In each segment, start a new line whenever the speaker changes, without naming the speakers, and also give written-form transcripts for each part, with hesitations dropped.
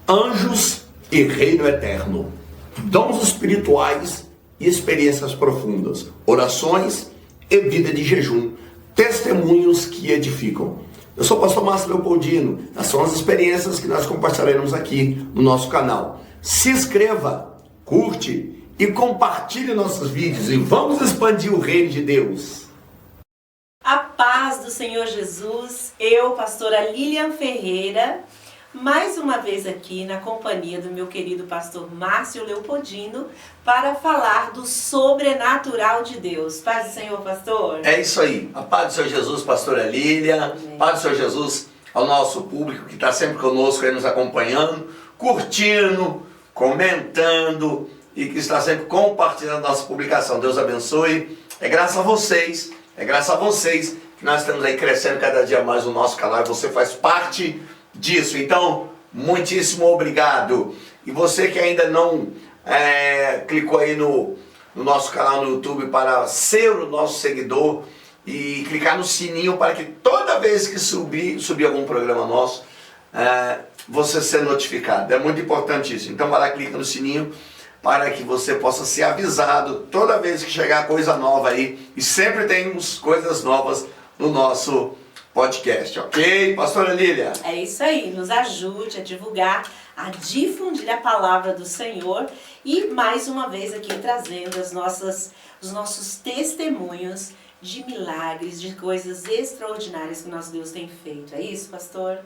Anjos e reino eterno, dons espirituais e experiências profundas, orações e vida de jejum, testemunhos que edificam. Eu sou o pastor Márcio Leopoldino, essas são as experiências que nós compartilharemos aqui no nosso canal. Se inscreva, curte e compartilhe nossos vídeos e vamos expandir o reino de Deus.
A paz do Senhor Jesus, eu, pastora Lilian Ferreira, mais uma vez aqui na companhia do meu querido pastor Márcio Leopoldino para falar do sobrenatural de Deus. Paz do Senhor, pastor.
É isso aí. A paz do Senhor Jesus, pastora Lilian. Amém. Paz do Senhor Jesus ao nosso público que está sempre conosco aí nos acompanhando, curtindo, comentando e que está sempre compartilhando nossa publicação. Deus abençoe. É graças a vocês que nós estamos aí crescendo cada dia mais no nosso canal e você faz parte disso. Então, muitíssimo obrigado. E você que ainda não clicou aí no nosso canal no YouTube para ser o nosso seguidor e clicar no sininho para que toda vez que subir algum programa nosso, você ser notificado. É muito importante isso. Então vai lá, clica no sininho para que você possa ser avisado toda vez que chegar coisa nova aí. E sempre temos coisas novas no nosso podcast, ok? Pastora Lília?
É isso aí, nos ajude a divulgar, a difundir a palavra do Senhor e mais uma vez aqui trazendo os nossos testemunhos de milagres, de coisas extraordinárias que nosso Deus tem feito. É isso, pastor?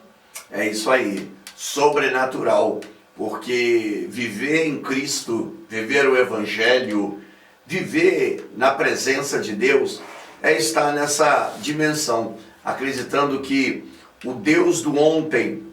É isso aí, sobrenatural, porque viver em Cristo, viver o Evangelho, viver na presença de Deus, é estar nessa dimensão, acreditando que o Deus do ontem,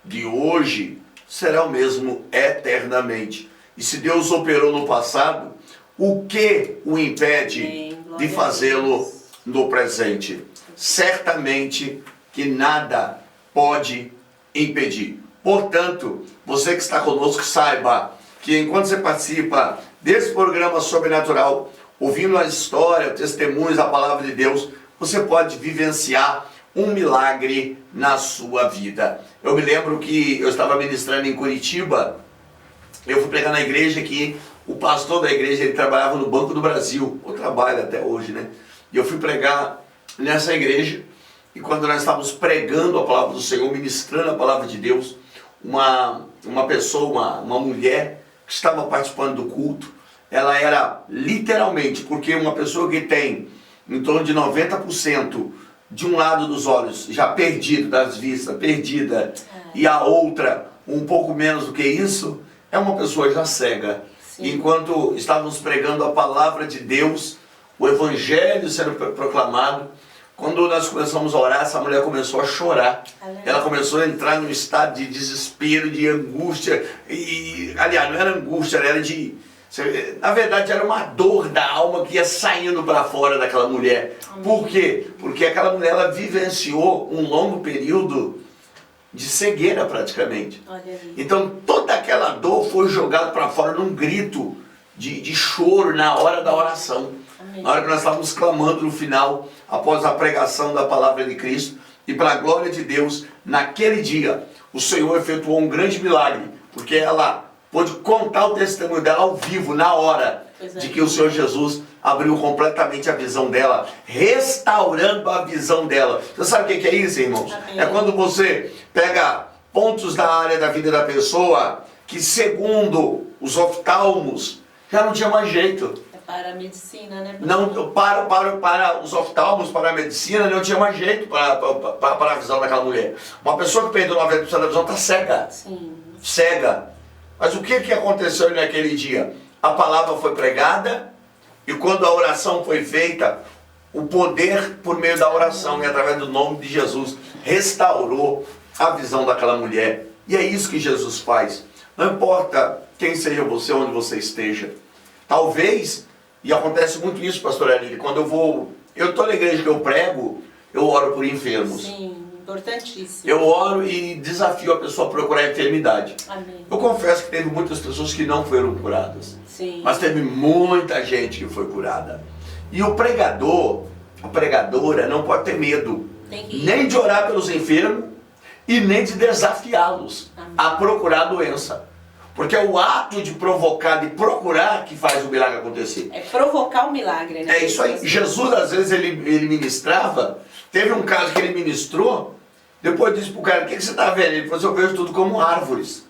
de hoje, será o mesmo eternamente. E se Deus operou no passado, o que o impede de fazê-lo no presente? Certamente que nada pode impedir. Portanto, você que está conosco, saiba que enquanto você participa desse programa sobrenatural, ouvindo a história, testemunhos, a palavra de Deus, você pode vivenciar um milagre na sua vida. Eu me lembro que eu estava ministrando em Curitiba, eu fui pregar na igreja que o pastor da igreja, ele trabalhava no Banco do Brasil, ou trabalha até hoje, né? E eu fui pregar nessa igreja, e quando nós estávamos pregando a palavra do Senhor, ministrando a palavra de Deus, uma pessoa, uma mulher que estava participando do culto, ela era literalmente, porque uma pessoa que tem em torno de 90% de um lado dos olhos já perdido, das vistas, perdida, e a outra um pouco menos do que isso, é uma pessoa já cega. Sim. Enquanto estávamos pregando a palavra de Deus, o Evangelho sendo proclamado, quando nós começamos a orar, essa mulher começou a chorar. Ela começou a entrar num estado de desespero, de angústia, e aliás, não era angústia, era de... Na verdade era uma dor da alma que ia saindo para fora daquela mulher. Por quê? Porque aquela mulher, ela vivenciou um longo período de cegueira praticamente. Então toda aquela dor foi jogada para fora num grito de choro na hora da oração. Na hora que nós estávamos clamando no final, após a pregação da palavra de Cristo, e para a glória de Deus, naquele dia o Senhor efetuou um grande milagre, porque ela pôde contar o testemunho dela ao vivo, na hora de que o Senhor Jesus abriu completamente a visão dela, restaurando a visão dela. Você sabe o que é isso, irmãos? Amém. É quando você pega pontos da área da vida da pessoa que, segundo os oftalmos, já não tinha mais jeito.
É para a medicina, né?
Não, para os oftalmos, para a medicina, não tinha mais jeito para a visão daquela mulher. Uma pessoa que perdeu 90% da visão está cega.
Sim.
Cega. Mas o que aconteceu naquele dia? A palavra foi pregada e quando a oração foi feita, o poder por meio da oração e através do nome de Jesus restaurou a visão daquela mulher. E é isso que Jesus faz. Não importa quem seja você, onde você esteja. Talvez, e acontece muito isso, pastora Lília, quando eu estou na igreja que eu prego, eu oro por enfermos.
Sim. Importantíssimo.
Eu oro e desafio a pessoa a procurar a enfermidade.
Amém.
Eu confesso que teve muitas pessoas que não foram curadas.
Sim.
Mas teve muita gente que foi curada. E o pregador, a pregadora, não pode ter medo. Nem de orar pelos enfermos, e nem de desafiá-los a procurar a doença. Porque é o ato de provocar, de procurar, que faz o milagre acontecer.
É provocar o milagre, né?
É isso aí. Jesus, às vezes, ele ministrava. Teve um caso que ele ministrou. Depois disse pro cara: o que você está vendo? Ele falou assim: eu vejo tudo como árvores.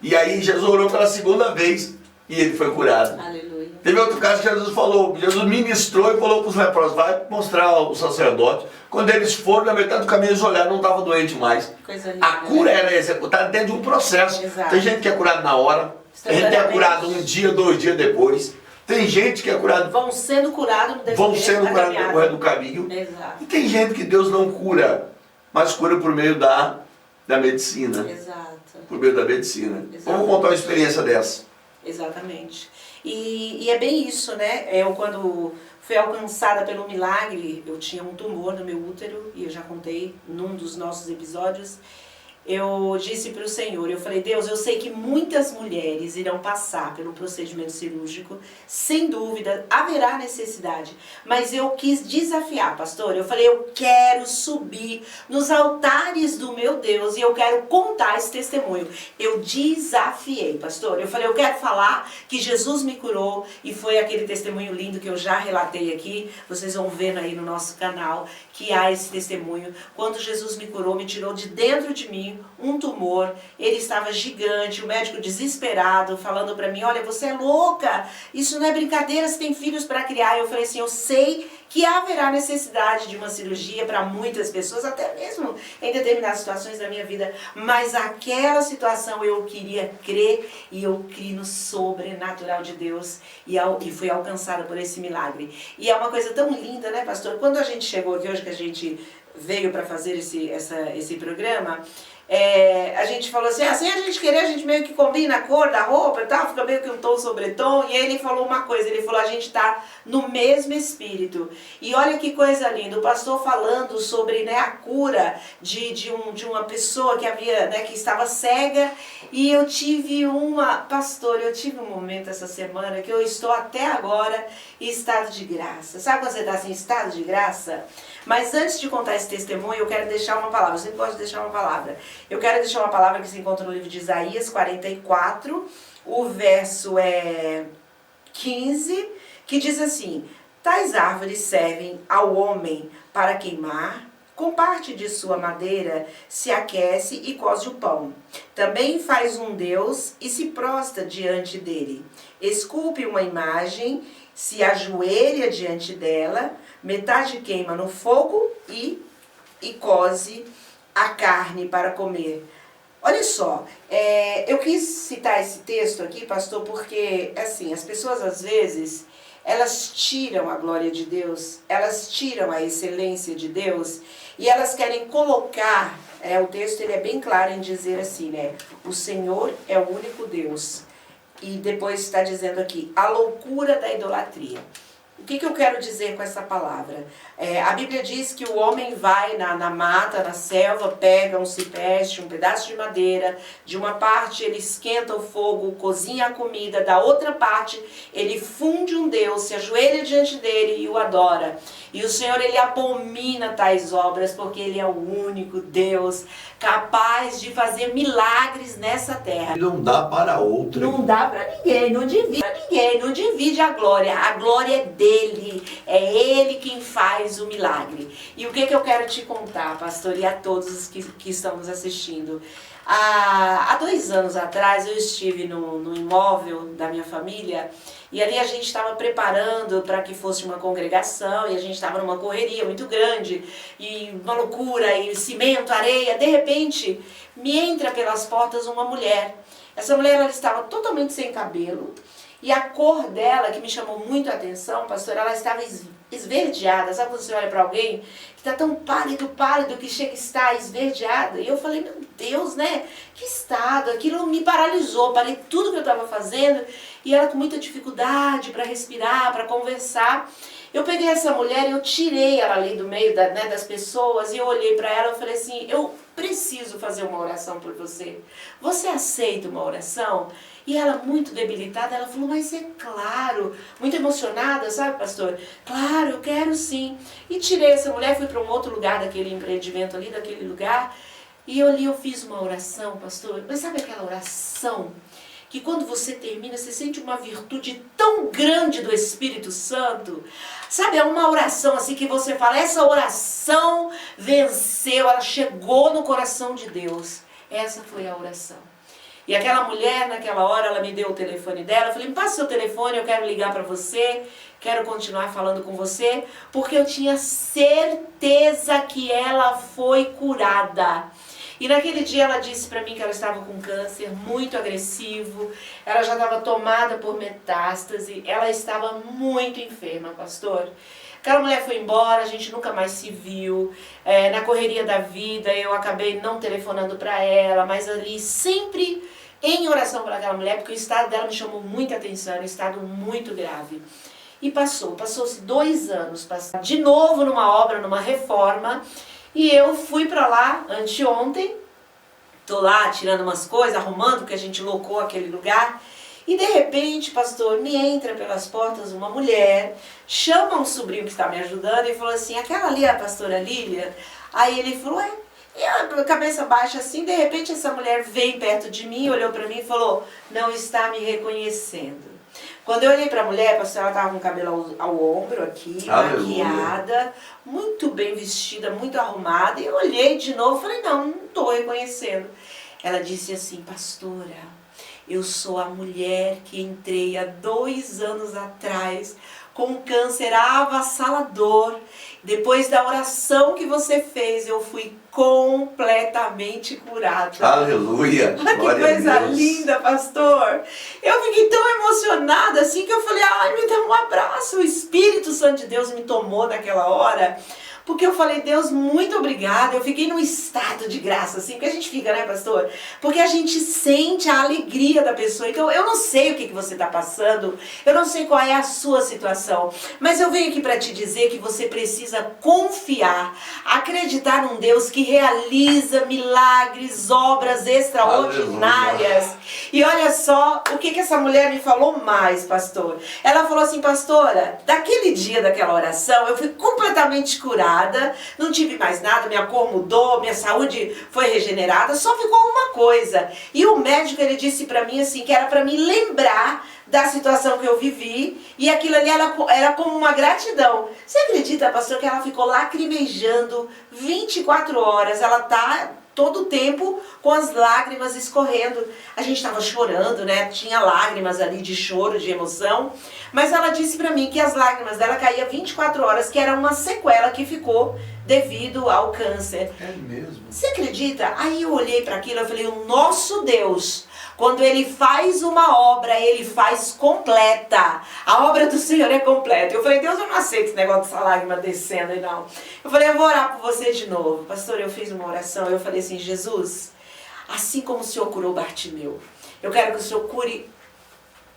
E aí Jesus orou pela segunda vez e ele foi curado.
Aleluia.
Teve outro caso que Jesus falou, Jesus ministrou e falou para os leprosos: vai mostrar ao sacerdote. Quando eles foram, na metade do caminho eles olharam, não estava doente mais.
Coisa linda,
A cura ela é executada dentro de um processo.
Exato.
Tem gente que é curada na hora, tem gente que é curada um dia, 2 dias depois. Tem gente que é curada.
Vão sendo curados no
decorrer do caminho.
Exato.
E tem gente que Deus não cura, mas cura por meio da medicina.
Exato.
Por meio da medicina.
Exato.
Vamos contar uma experiência dessa.
Exatamente. E é bem isso, né? Eu, quando fui alcançada pelo milagre, eu tinha um tumor no meu útero, e eu já contei num dos nossos episódios. Eu disse para o Senhor, eu falei: Deus, eu sei que muitas mulheres irão passar pelo procedimento cirúrgico, sem dúvida, haverá necessidade. Mas eu quis desafiar, pastor. Eu falei: eu quero subir nos altares do meu Deus e eu quero contar esse testemunho. Eu desafiei, pastor. Eu falei: eu quero falar que Jesus me curou, e foi aquele testemunho lindo que eu já relatei aqui. Vocês vão vendo aí no nosso canal que há esse testemunho. Quando Jesus me curou, me tirou de dentro de mim um tumor, ele estava gigante, o médico desesperado, falando para mim: olha, você é louca, isso não é brincadeira, você tem filhos para criar. Eu falei assim: eu sei que haverá necessidade de uma cirurgia para muitas pessoas, até mesmo em determinadas situações da minha vida, mas aquela situação eu queria crer, e eu criei no sobrenatural de Deus, e fui alcançada por esse milagre. E é uma coisa tão linda, né, pastor? Quando a gente chegou aqui hoje, que a gente veio para fazer esse programa, a gente falou assim: assim a gente querer, a gente meio que combina a cor da roupa e tal, fica meio que um tom sobre tom. E aí ele falou uma coisa, ele falou: a gente está no mesmo espírito. E olha que coisa linda, o pastor falando sobre, né, a cura de uma pessoa que havia, né, que estava cega. E eu tive um momento essa semana que eu estou até agora em estado de graça. Sabe quando você está assim, em estado de graça? Mas antes de contar esse testemunho, eu quero deixar uma palavra. Eu sempre gosto de deixar uma palavra. Eu quero deixar uma palavra que se encontra no livro de Isaías 44, o verso 15, que diz assim: tais árvores servem ao homem para queimar, com parte de sua madeira se aquece e coze o pão. Também faz um Deus e se prostra diante dele. Esculpe uma imagem, se ajoelha diante dela, metade queima no fogo e coze a carne para comer. Olha só, eu quis citar esse texto aqui, pastor, porque assim, as pessoas às vezes, elas tiram a glória de Deus, elas tiram a excelência de Deus, e elas querem colocar, o texto ele é bem claro em dizer assim, né? O Senhor é o único Deus. E depois está dizendo aqui, a loucura da idolatria. O que eu quero dizer com essa palavra? A Bíblia diz que o homem vai na mata, na selva, pega um cipreste, um pedaço de madeira, de uma parte ele esquenta o fogo, cozinha a comida, da outra parte ele funde um Deus, se ajoelha diante dele e o adora. E o Senhor, ele abomina tais obras, porque ele é o único Deus capaz de fazer milagres nessa terra.
Não dá para outro.
Não dá para ninguém, não divide para ninguém, não divide a glória é dele, é ele quem faz o milagre. E o que eu quero te contar, pastor, e a todos os que estamos assistindo? Há 2 anos atrás eu estive no imóvel da minha família, e ali a gente estava preparando para que fosse uma congregação, e a gente estava numa correria muito grande, e uma loucura, e cimento, areia. De repente, me entra pelas portas uma mulher. Essa mulher, ela estava totalmente sem cabelo, e a cor dela, que me chamou muito a atenção, pastor, ela estava esverdeada. Sabe quando você olha para alguém que está tão pálido, que chega a estar esverdeada? E eu falei: meu Deus, né? Que estado! Aquilo me paralisou, parei tudo que eu estava fazendo, e ela com muita dificuldade para respirar, para conversar. Eu peguei essa mulher e eu tirei ela ali do meio das pessoas, e eu olhei para ela e falei assim: eu preciso fazer uma oração por você. Você aceita uma oração? E ela, muito debilitada, ela falou: mas é claro, muito emocionada, sabe, pastor? Claro, eu quero sim. E tirei essa mulher, fui para um outro lugar daquele empreendimento ali, daquele lugar. E eu ali eu fiz uma oração, pastor, mas sabe aquela oração que quando você termina, você sente uma virtude tão grande do Espírito Santo? Sabe, é uma oração assim que você fala, essa oração venceu, ela chegou no coração de Deus. Essa foi a oração. E aquela mulher, naquela hora, ela me deu o telefone dela, eu falei, me passa o seu telefone, eu quero ligar para você, quero continuar falando com você, porque eu tinha certeza que ela foi curada. E naquele dia ela disse para mim que ela estava com câncer muito agressivo, ela já estava tomada por metástase, ela estava muito enferma, pastor. Aquela mulher foi embora, a gente nunca mais se viu, na correria da vida eu acabei não telefonando para ela, mas ali sempre em oração para aquela mulher, porque o estado dela me chamou muita atenção, era um estado muito grave. E passou-se 2 anos, de novo numa obra, numa reforma, e eu fui para lá anteontem, tô lá tirando umas coisas, arrumando, porque a gente locou aquele lugar, e de repente, pastor, me entra pelas portas uma mulher, chama um sobrinho que está me ajudando e falou assim, aquela ali é a pastora Lília? Aí ele falou, e a cabeça baixa assim, de repente essa mulher veio perto de mim, olhou para mim e falou, não está me reconhecendo. Quando eu olhei para a mulher, pastor, ela estava com o cabelo ao ombro aqui,
Aleluia.
maquiada, muito bem vestida, muito arrumada. E eu olhei de novo e falei, não estou reconhecendo. Ela disse assim, pastora, eu sou a mulher que entrei há 2 anos atrás com um câncer avassalador. Depois da oração que você fez, eu fui completamente curada.
Aleluia.
Olha que coisa linda, pastor. Eu fiquei tão emocionada assim que eu falei, ai, me dá um abraço. O Espírito Santo de Deus me tomou naquela hora. Porque eu falei, Deus, muito obrigada. Eu fiquei num estado de graça, assim, porque a gente fica, né, pastor? Porque a gente sente a alegria da pessoa. Então, eu não sei o que você está passando, eu não sei qual é a sua situação, mas eu venho aqui para te dizer que você precisa confiar, acreditar num Deus que realiza milagres, obras extraordinárias. Aleluia. E olha só o que essa mulher me falou mais, pastor. Ela falou assim, pastora, daquele dia, daquela oração, eu fui completamente curada. Não tive mais nada, minha cor mudou, minha saúde foi regenerada, só ficou uma coisa. E o médico, ele disse pra mim assim, que era pra me lembrar da situação que eu vivi, e aquilo ali era como uma gratidão. Você acredita, pastor, que ela ficou lacrimejando 24 horas, ela tá todo o tempo com as lágrimas escorrendo. A gente estava chorando, né? Tinha lágrimas ali de choro, de emoção. Mas ela disse pra mim que as lágrimas dela caíam 24 horas, que era uma sequela que ficou devido ao câncer.
É mesmo?
Você acredita? Aí eu olhei para aquilo e falei, o nosso Deus, quando Ele faz uma obra, Ele faz completa. A obra do Senhor é completa. Eu falei, Deus, eu não aceito esse negócio dessa lágrima descendo aí não. Eu falei, eu vou orar por você de novo. Pastor, eu fiz uma oração, eu falei assim, Jesus, assim como o Senhor curou Bartimeu, eu quero que o Senhor cure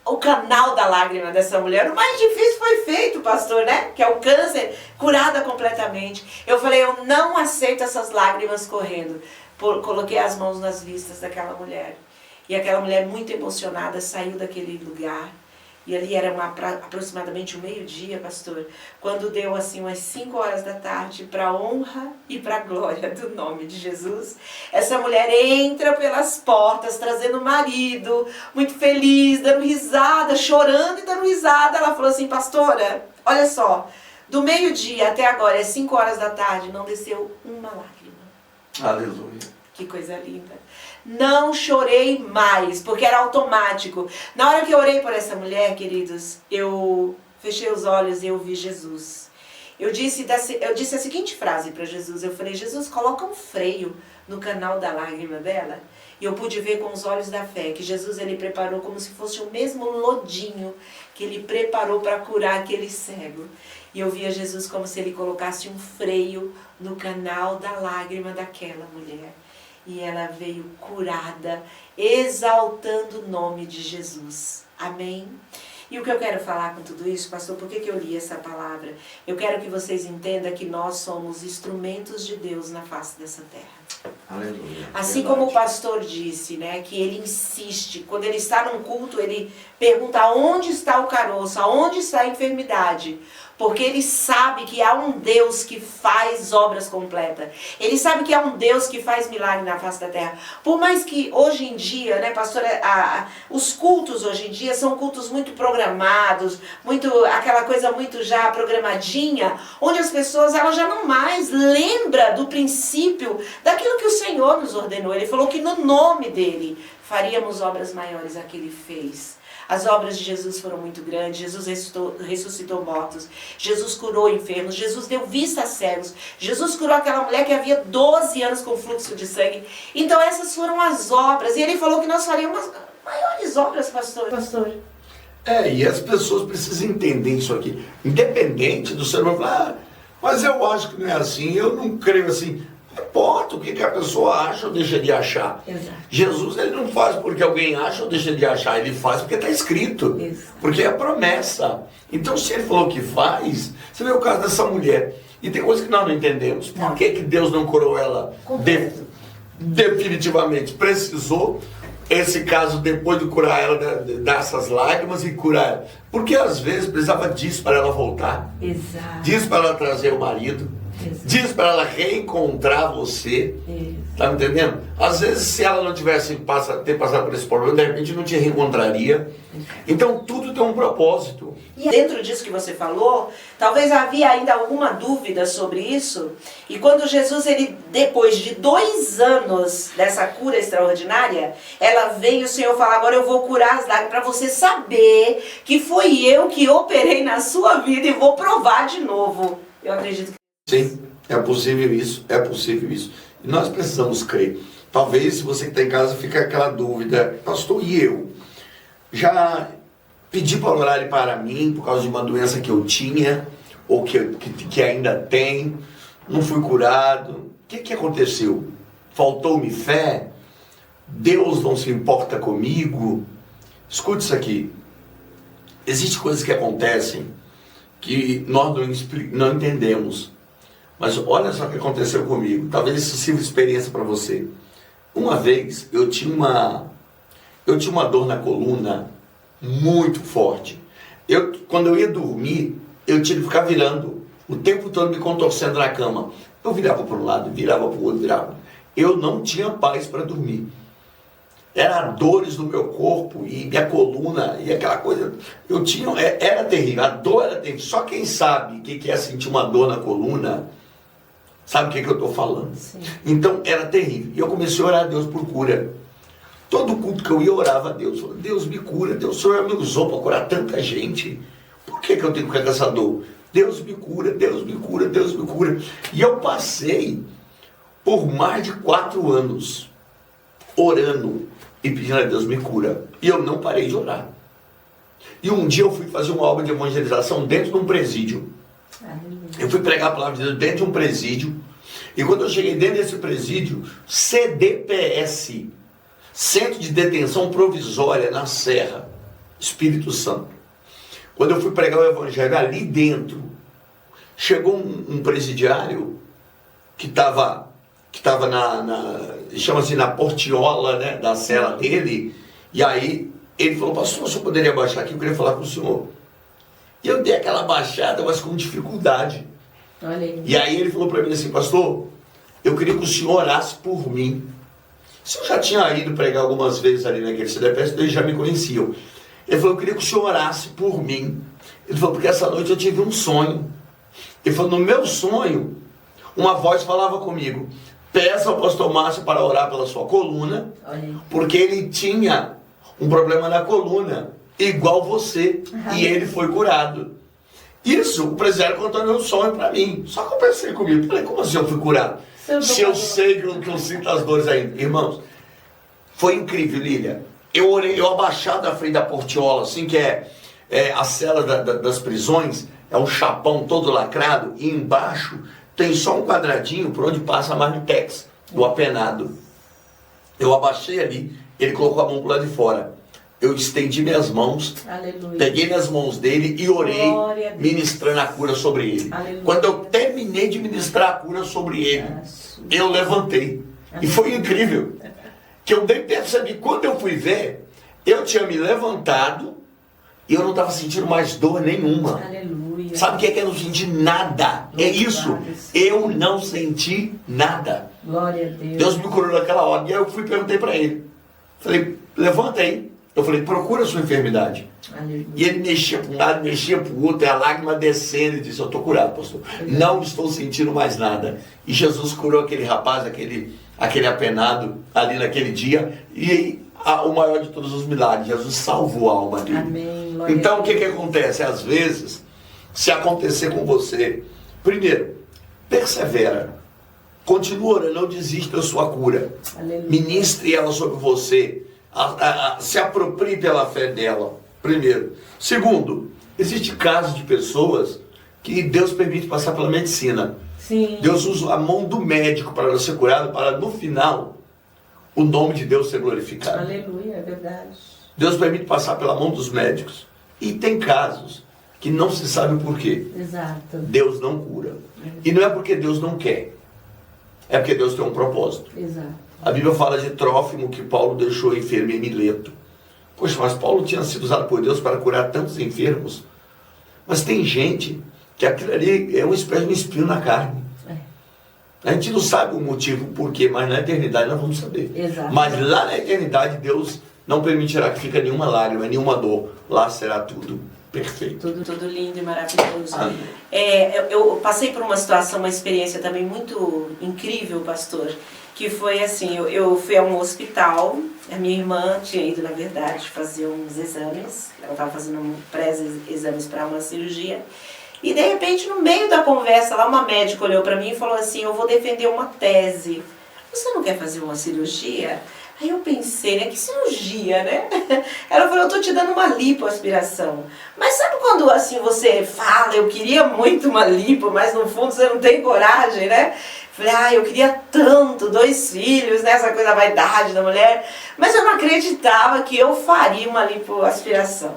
o canal da lágrima dessa mulher. O mais difícil foi feito, pastor, né? Que é o câncer, curada completamente. Eu falei, eu não aceito essas lágrimas correndo. Coloquei as mãos nas vistas daquela mulher. E aquela mulher muito emocionada saiu daquele lugar. E ali era aproximadamente o meio-dia, pastor, quando deu assim umas 5 horas da tarde, para a honra e para a glória do nome de Jesus. Essa mulher entra pelas portas, trazendo o marido, muito feliz, dando risada, chorando e dando risada. Ela falou assim, pastora, olha só, do meio-dia até agora, é 5 horas da tarde, não desceu uma lágrima.
Aleluia.
Que coisa linda. Não chorei mais, porque era automático. Na hora que eu orei por essa mulher, queridos, eu fechei os olhos e eu vi Jesus. Eu disse a seguinte frase para Jesus, eu falei, Jesus, coloca um freio no canal da lágrima dela. E eu pude ver com os olhos da fé que Jesus, ele preparou como se fosse o mesmo lodinho que ele preparou para curar aquele cego. E eu via Jesus como se ele colocasse um freio no canal da lágrima daquela mulher. E ela veio curada, exaltando o nome de Jesus. Amém? E o que eu quero falar com tudo isso, pastor, por que eu li essa palavra? Eu quero que vocês entendam que nós somos instrumentos de Deus na face dessa terra.
Aleluia.
Assim como o pastor disse, né, que ele insiste, quando ele está num culto, ele pergunta onde está o caroço, aonde está a enfermidade, porque ele sabe que há um Deus que faz obras completas, ele sabe que há um Deus que faz milagre na face da terra. Por mais que hoje em dia, né, pastor, os cultos hoje em dia são cultos muito programados, muito, aquela coisa muito já programadinha, onde as pessoas elas já não mais lembram do princípio daquilo que o Senhor nos ordenou. Ele falou que no nome dele faríamos obras maiores a que ele fez. As obras de Jesus foram muito grandes. Jesus ressuscitou mortos. Jesus curou enfermos. Jesus deu vista a cegos. Jesus curou aquela mulher que havia 12 anos com fluxo de sangue. Então essas foram as obras. E ele falou que nós faríamos maiores obras, pastor.
E as pessoas precisam entender isso aqui. Independente do ser humano falar, mas eu acho que não é assim, eu não creio assim. Não importa o que a pessoa acha ou deixa de achar.
Exato.
Jesus, ele não faz porque alguém acha ou deixa de achar, ele faz porque está escrito.
Exato.
Porque é a promessa. Então, se ele falou que faz, você vê o caso dessa mulher. E tem coisas que nós não entendemos. Por que Deus não curou ela definitivamente? Precisou esse caso, depois de curar ela, dessas lágrimas e curar ela. Porque às vezes precisava disso para ela voltar.
Exato.
Disso para ela trazer o marido.
Exato.
Diz para ela reencontrar você. Tá me entendendo? Às vezes, se ela não tivesse ter passado por esse problema, de repente não te reencontraria. Então tudo tem um propósito.
E dentro disso que você falou, talvez havia ainda alguma dúvida sobre isso. E quando Jesus, ele, depois de 2 anos dessa cura extraordinária, ela veio, o Senhor fala, agora eu vou curar as lágrimas para você saber que foi eu que operei na sua vida e vou provar de novo. Eu acredito que
sim, é possível isso, é possível isso. E nós precisamos crer. Talvez, se você que está em casa, fique aquela dúvida, pastor, e eu? Já pedi para orarem para mim, por causa de uma doença que eu tinha, ou que ainda tem, não fui curado. O que aconteceu? Faltou-me fé? Deus não se importa comigo? Escute isso aqui. Existem coisas que acontecem que nós não entendemos. Mas olha só o que aconteceu comigo. Talvez isso sirva de experiência para você. Uma vez eu tinha uma dor na coluna muito forte. Quando eu ia dormir, eu tinha que ficar virando o tempo todo, me contorcendo na cama. Eu virava para um lado, virava para o outro, virava. Eu não tinha paz para dormir. Eram dores no meu corpo e minha coluna e aquela coisa. Era terrível, a dor era terrível. Só quem sabe o que é sentir uma dor na coluna sabe o que eu estou falando. Sim. Então era terrível. E eu comecei a orar a Deus por cura. Todo culto que eu ia, orava a Deus. Deus me cura. Deus, o Senhor me usou para curar tanta gente. Por que eu tenho que ficar com essa dor? Deus me cura, Deus me cura, Deus me cura. E eu passei por mais de 4 anos orando e pedindo a Deus me cura. E eu não parei de orar. E um dia eu fui fazer uma obra de evangelização dentro de um presídio. Eu fui pregar a palavra de Deus dentro de um presídio. E quando eu cheguei dentro desse presídio, CDPS, Centro de Detenção Provisória na Serra, Espírito Santo. Quando eu fui pregar o evangelho ali dentro, chegou um presidiário que estava chama-se na portiola, né, da cela dele. E aí ele falou, pastor, o senhor poderia baixar aqui? Eu queria falar com o senhor. E eu dei aquela baixada, mas com dificuldade.
Olha aí.
E aí ele falou para mim assim, pastor, eu queria que o senhor orasse por mim. Se eu já tinha ido pregar algumas vezes ali naquele CDPS, eles já me conheciam. Ele falou, eu queria que o senhor orasse por mim. Ele falou, porque essa noite eu tive um sonho. Ele falou, no meu sonho, uma voz falava comigo, peça ao pastor Márcio para orar pela sua coluna, porque ele tinha um problema na coluna, igual você, e ele foi curado. Isso, o presidiário contou meu sonho para mim. Só que eu pensei comigo, falei, como assim eu fui curado? Se eu sei que eu sinto as dores ainda. Irmãos, foi incrível, Lília. Eu orei, eu abaixado da frente da portiola, assim, que é a cela das prisões, é um chapão todo lacrado, e embaixo tem só um quadradinho por onde passa a marmitex do apenado. Eu abaixei ali, ele colocou a mão pro lado de fora. Eu estendi minhas mãos, aleluia, peguei nas mãos dele e orei, ministrando a cura sobre ele. Aleluia. Quando eu terminei de ministrar a cura sobre ele, eu levantei. E foi incrível. Que eu nem percebi, quando eu fui ver, eu tinha me levantado e eu não estava sentindo mais dor nenhuma.
Aleluia.
Sabe o que é que eu não senti nada? É isso. Eu não senti nada.
Glória a Deus.
Deus me curou naquela hora. E aí eu fui e perguntei para ele. Falei, levanta aí. Eu falei, procura a sua enfermidade.
Aleluia.
E ele mexia para um lado, mexia para o outro, e a lágrima descendo, e disse, eu estou curado, pastor. Não estou sentindo mais nada. E Jesus curou aquele rapaz, aquele apenado ali naquele dia. E o maior de todos os milagres, Jesus salvou a alma dele.
Amém.
Então o que acontece? Às vezes, se acontecer com você, primeiro, persevera. Continua orando, não desista da sua cura.
Aleluia.
Ministre ela sobre você. Se aproprie pela fé dela. Primeiro. Segundo, existe casos de pessoas que Deus permite passar pela medicina.
Sim.
Deus usa a mão do médico para ela ser curada, para no final o nome de Deus ser glorificado.
Aleluia, é verdade.
Deus permite passar pela mão dos médicos. E tem casos que não se sabe o porquê.
Exato.
Deus não cura. E não é porque Deus não quer. É porque Deus tem um propósito.
Exato.
A Bíblia fala de Trófimo, que Paulo deixou enfermo em Mileto. Poxa, mas Paulo tinha sido usado por Deus para curar tantos enfermos. Mas tem gente que aquilo ali é uma espécie de um espinho na carne. A gente não sabe o motivo, o porquê, mas na eternidade nós vamos saber.
Exato.
Mas lá na eternidade Deus não permitirá que fique nenhuma lágrima, nenhuma dor. Lá será tudo perfeito.
Tudo lindo e maravilhoso.
Amém.
Eu passei por uma situação, uma experiência também muito incrível, pastor, que foi assim, eu fui a um hospital, a minha irmã tinha ido, na verdade, fazer uns exames, ela estava fazendo pré-exames para uma cirurgia, e de repente, no meio da conversa, lá uma médica olhou para mim e falou assim, eu vou defender uma tese, você não quer fazer uma cirurgia? Aí eu pensei, né, que cirurgia, né? Ela falou, eu tô te dando uma lipoaspiração. Mas sabe quando assim você fala, eu queria muito uma lipo, mas no fundo você não tem coragem, né? Falei, eu queria tanto, 2 filhos, né? Essa coisa da vaidade da mulher. Mas eu não acreditava que eu faria uma lipoaspiração.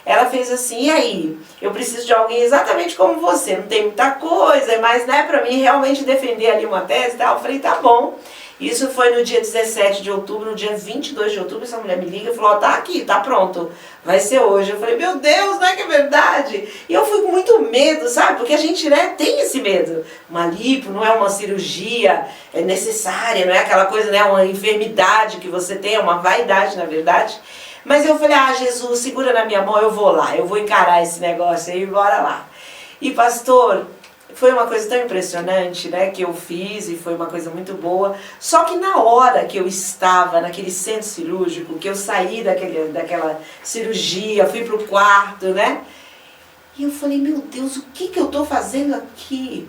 Ela fez assim, e aí? Eu preciso de alguém exatamente como você, não tem muita coisa, mas né, pra mim realmente defender ali uma tese e tal. Eu falei, tá bom. Isso foi no dia 17 de outubro, no dia 22 de outubro, essa mulher me liga e falou, tá aqui, tá pronto, vai ser hoje. Eu falei, meu Deus, não é que é verdade? E eu fui com muito medo, sabe? Porque a gente, né, tem esse medo. Uma lipo não é uma cirurgia necessária, não é aquela coisa, né, uma enfermidade que você tem, é uma vaidade, na verdade. Mas eu falei, Jesus, segura na minha mão, eu vou lá, eu vou encarar esse negócio aí, bora lá. E pastor, foi uma coisa tão impressionante, né, que eu fiz e foi uma coisa muito boa. Só que na hora que eu estava naquele centro cirúrgico, que eu saí daquela cirurgia, fui pro quarto, né, e eu falei, meu Deus, o que eu tô fazendo aqui?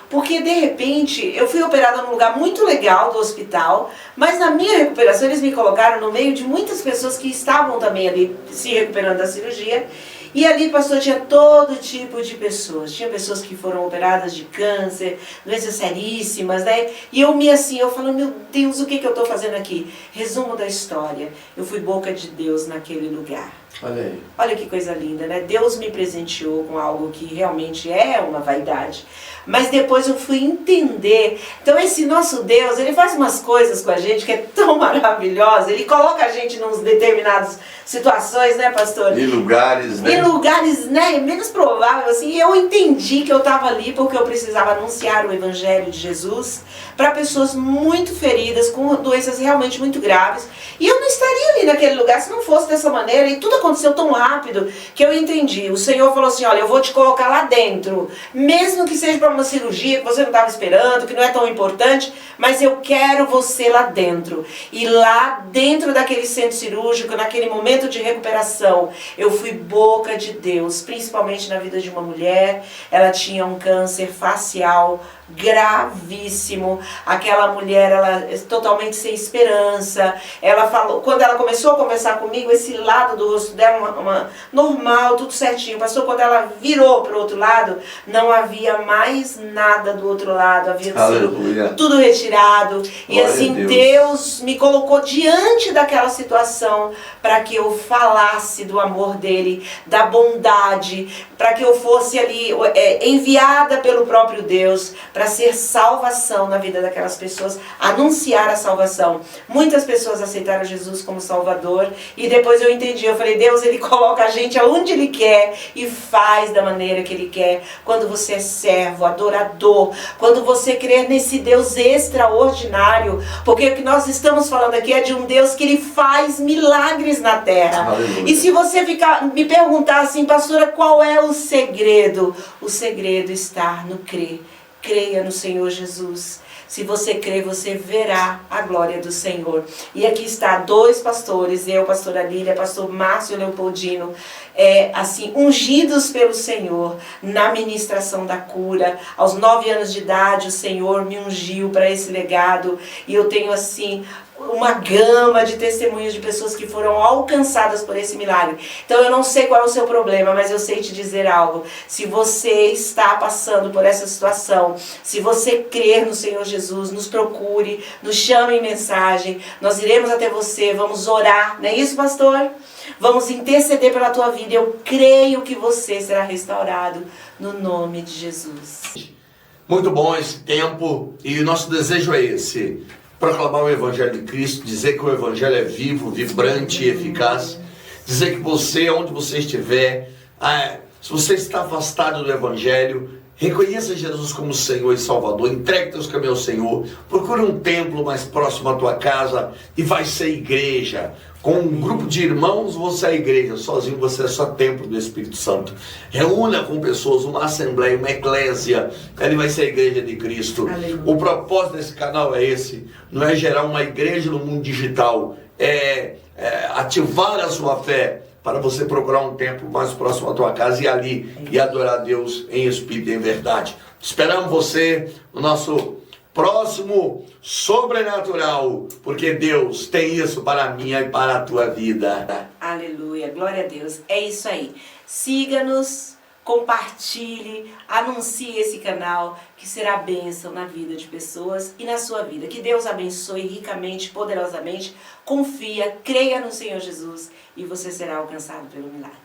Porque de repente eu fui operada num lugar muito legal do hospital, mas na minha recuperação eles me colocaram no meio de muitas pessoas que estavam também ali se recuperando da cirurgia. E ali, pastor, tinha todo tipo de pessoas. Tinha pessoas que foram operadas de câncer, doenças seríssimas, né? E eu falo, meu Deus, o que eu estou fazendo aqui? Resumo da história. Eu fui boca de Deus naquele lugar.
Olha aí.
Olha que coisa linda, né? Deus me presenteou com algo que realmente é uma vaidade. Mas depois eu fui entender. Então esse nosso Deus, ele faz umas coisas com a gente que é tão maravilhosa. Ele coloca a gente em determinadas situações, né, pastor?
Em lugares, né?
Em lugares, né, menos prováveis, assim. E eu entendi que eu estava ali porque eu precisava anunciar o Evangelho de Jesus para pessoas muito feridas, com doenças realmente muito graves. E eu não estaria ali naquele lugar se não fosse dessa maneira. E tudo aconteceu tão rápido que eu entendi. O Senhor falou assim, olha, eu vou te colocar lá dentro, mesmo que seja para uma cirurgia que você não estava esperando, que não é tão importante, mas eu quero você lá dentro. E lá dentro daquele centro cirúrgico, naquele momento de recuperação, eu fui boca de Deus, principalmente na vida de uma mulher. Ela tinha um câncer facial gravíssimo. Aquela mulher, ela totalmente sem esperança. Ela falou, quando ela começou a conversar comigo, esse lado do rosto dela, normal, tudo certinho. Passou, quando ela virou para o outro lado, não havia mais nada do outro lado, havia sido tudo retirado. E assim, Deus me colocou diante daquela situação para que eu falasse do amor dele, da bondade, para que eu fosse ali enviada pelo próprio Deus, para para ser salvação na vida daquelas pessoas, anunciar a salvação. Muitas pessoas aceitaram Jesus como Salvador e depois eu entendi, eu falei, Deus, Ele coloca a gente aonde Ele quer e faz da maneira que Ele quer. Quando você é servo, adorador, quando você crê nesse Deus extraordinário, porque o que nós estamos falando aqui é de um Deus que Ele faz milagres na terra.
Aleluia.
E se você me perguntar assim, pastora, qual é o segredo? O segredo está no crer. Creia no Senhor Jesus. Se você crer, você verá a glória do Senhor. E aqui está 2 pastores, eu, pastora Lília, pastor Márcio Leopoldino, assim, ungidos pelo Senhor na ministração da cura. Aos 9 anos de idade, o Senhor me ungiu para esse legado. E eu tenho, assim, uma gama de testemunhos de pessoas que foram alcançadas por esse milagre. Então eu não sei qual é o seu problema, mas eu sei te dizer algo. Se você está passando por essa situação, se você crer no Senhor Jesus, nos procure, nos chame em mensagem, nós iremos até você, vamos orar, não é isso, pastor? Vamos interceder pela tua vida. Eu creio que você será restaurado no nome de Jesus.
Muito bom esse tempo e o nosso desejo é esse: proclamar o Evangelho de Cristo, dizer que o Evangelho é vivo, vibrante e eficaz, dizer que você, onde você estiver, se você está afastado do Evangelho, reconheça Jesus como Senhor e Salvador, entregue teus caminhos ao Senhor, procure um templo mais próximo à tua casa e vai ser igreja. Com um grupo de irmãos você é igreja, sozinho você é só templo do Espírito Santo. Reúna com pessoas, uma assembleia, uma eclésia, ele vai ser a igreja de Cristo.
Aleluia.
O propósito desse canal é esse, não é gerar uma igreja no mundo digital, é ativar a sua fé para você procurar um templo mais próximo à tua casa e ali e adorar a Deus em espírito e em verdade. Esperamos você no nosso próximo Sobrenatural, porque Deus tem isso para a minha e para a tua vida.
Aleluia, glória a Deus. É isso aí. Siga-nos, compartilhe, anuncie esse canal, que será bênção na vida de pessoas e na sua vida. Que Deus abençoe ricamente, poderosamente. Confia, creia no Senhor Jesus e você será alcançado pelo milagre.